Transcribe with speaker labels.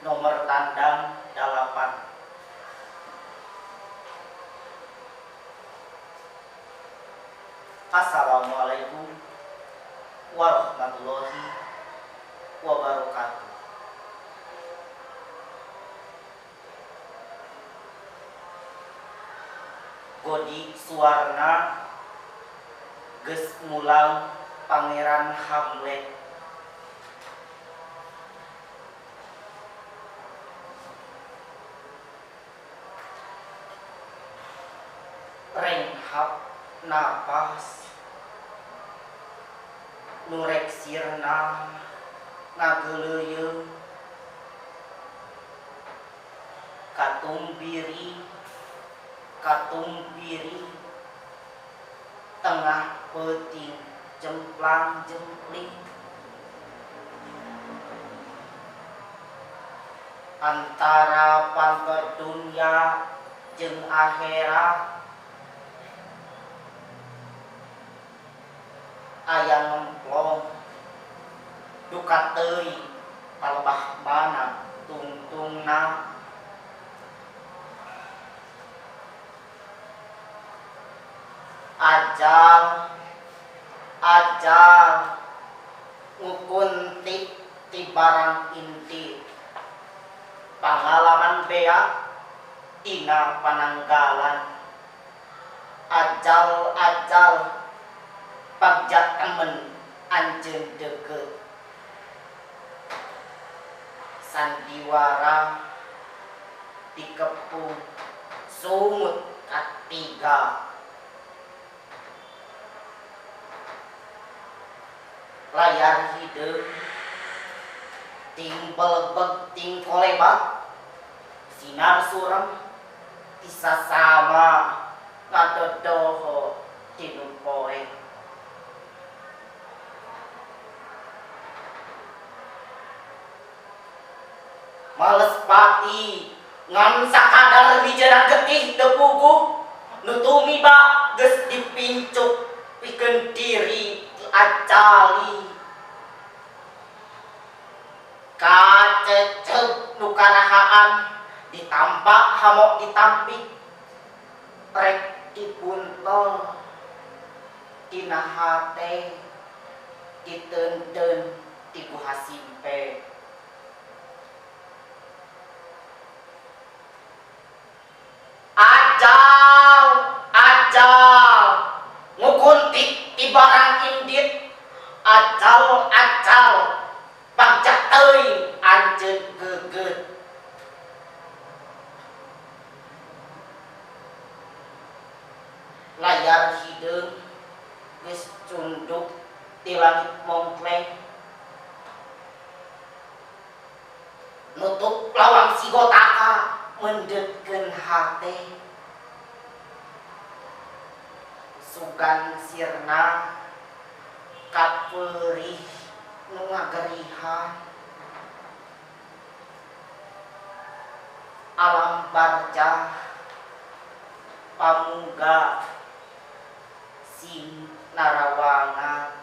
Speaker 1: nomor tandang 8. Assalamualaikum warahmatullahi wabarakatuh. Godi Suwarna geus mulang Pangeran Hamlet. Renghap napas nurek sirna ngageuleuyeung katumbiri tengah peuting jemplang jempling antara pangkat dunya jeung akhirat aya ngemplong duka teuing palebah mana tungtungna ajal ngukuntik ti barang inti pangalaman beak dina pananggalan ajal pagjak temen anjeun deukeut sandiwara dikepung sumut katiga layar hideung ting belebeg ting kolebak sinar surem bisa sama ngadodoho tinu poe males pati ngan sakadar mijana getih teu puguh nu tumiba geus dipincuk pikeun diri acali kacecep nu karahaan ditampak hamok ditampik rek dipuntel dina hate diteunteun ti ku hasimpe ajal ngukuntik ti barang indit ajal pagjak teuing anjeun geugeut layar hideung geus cunduk ti langit mongkleng nutup lawang sigotaka mendeutkeun hate sugan sirna kapeurih nu ngagerihan alam barjah pamuga sing narawangan